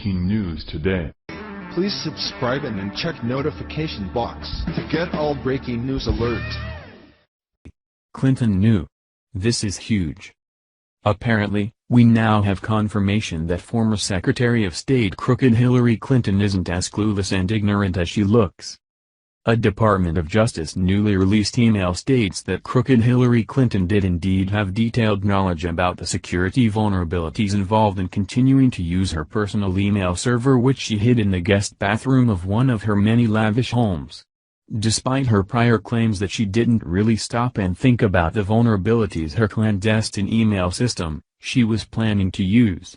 breaking news today. Please subscribe and then check notification box to get all breaking news alerts. Clinton knew. This is huge. Apparently, we now have confirmation that former Secretary of State crooked Hillary Clinton isn't as clueless and ignorant as she looks. A Department of Justice newly released email states that crooked Hillary Clinton did indeed have detailed knowledge about the security vulnerabilities involved in continuing to use her personal email server, which she hid in the guest bathroom of one of her many lavish homes. Despite her prior claims that she didn't really stop and think about the vulnerabilities her clandestine email system, she was planning to use.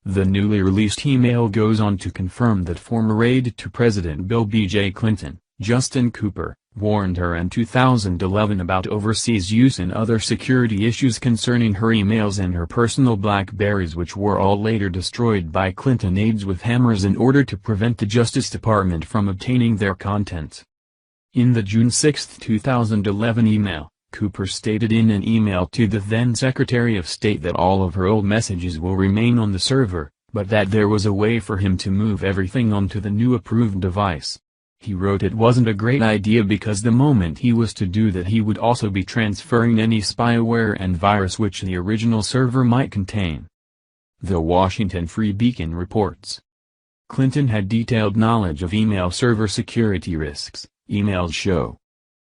The newly released email goes on to confirm that former aide to President Bill B.J. Clinton, Justin Cooper, warned her in 2011 about overseas use and other security issues concerning her emails and her personal BlackBerries, which were all later destroyed by Clinton aides with hammers in order to prevent the Justice Department from obtaining their contents. In the June 6, 2011 email, Cooper stated in an email to the then Secretary of State that all of her old messages will remain on the server, but that there was a way for him to move everything onto the new approved device. He wrote it wasn't a great idea because the moment he was to do that he would also be transferring any spyware and virus which the original server might contain. The Washington Free Beacon reports. Clinton had detailed knowledge of email server security risks, emails show.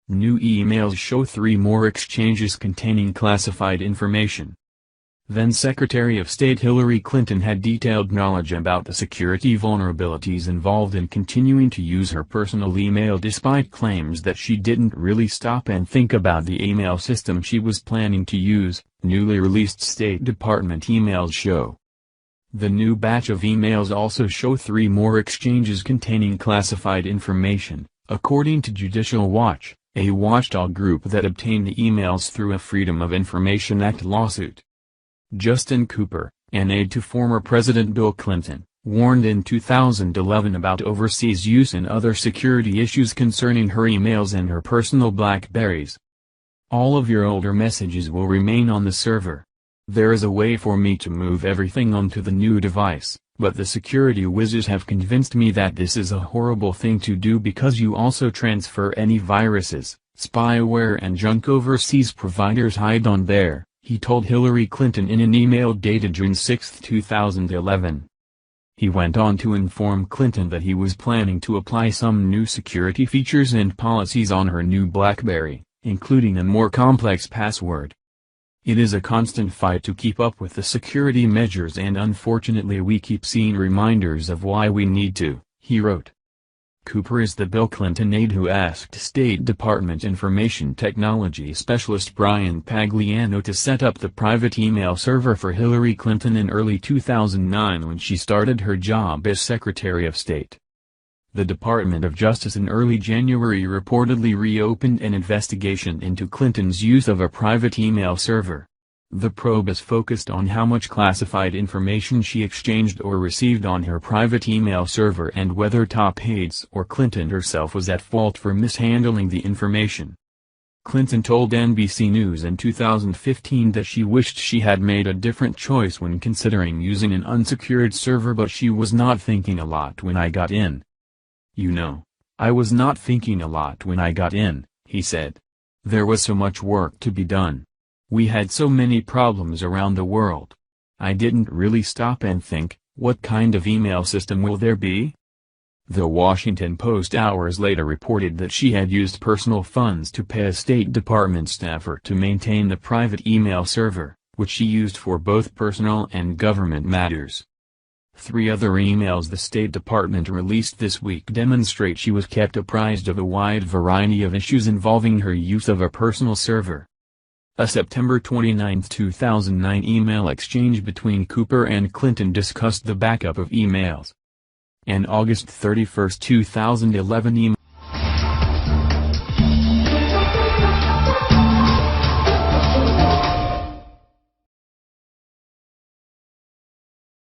New emails show 3 more exchanges containing classified information. Then Secretary of State Hillary Clinton had detailed knowledge about the security vulnerabilities involved in continuing to use her personal email despite claims that she didn't really stop and think about the email system she was planning to use, newly released State Department emails show. The new batch of emails also show 3 more exchanges containing classified information, according to Judicial Watch, a watchdog group that obtained the emails through a Freedom of Information Act lawsuit. Justin Cooper, an aide to former President Bill Clinton, warned in 2011 about overseas use and other security issues concerning her emails and her personal BlackBerries. All of your older messages will remain on the server. There is a way for me to move everything onto the new device, but the security whizzes have convinced me that this is a horrible thing to do because you also transfer any viruses, spyware and junk overseas providers hide on there, he told Hillary Clinton in an email dated June 6, 2011. He went on to inform Clinton that he was planning to apply some new security features and policies on her new BlackBerry, including a more complex password. It is a constant fight to keep up with the security measures, and unfortunately we keep seeing reminders of why we need to, he wrote. Cooper is the Bill Clinton aide who asked State Department Information Technology Specialist Brian Pagliano to set up the private email server for Hillary Clinton in early 2009 when she started her job as Secretary of State. The Department of Justice in early January reportedly reopened an investigation into Clinton's use of a private email server. The probe is focused on how much classified information she exchanged or received on her private email server and whether top aides or Clinton herself was at fault for mishandling the information. Clinton told NBC News in 2015 that she wished she had made a different choice when considering using an unsecured server, but she was not thinking a lot when I got in. You know, I was not thinking a lot when I got in, he said. There was so much work to be done. We had so many problems around the world. I didn't really stop and think, what kind of email system will there be? The Washington Post hours later reported that she had used personal funds to pay a State Department staffer to maintain the private email server, which she used for both personal and government matters. 3 other emails the State Department released this week demonstrate she was kept apprised of a wide variety of issues involving her use of a personal server. A September 29, 2009 email exchange between Cooper and Clinton discussed the backup of emails. An August 31, 2011 email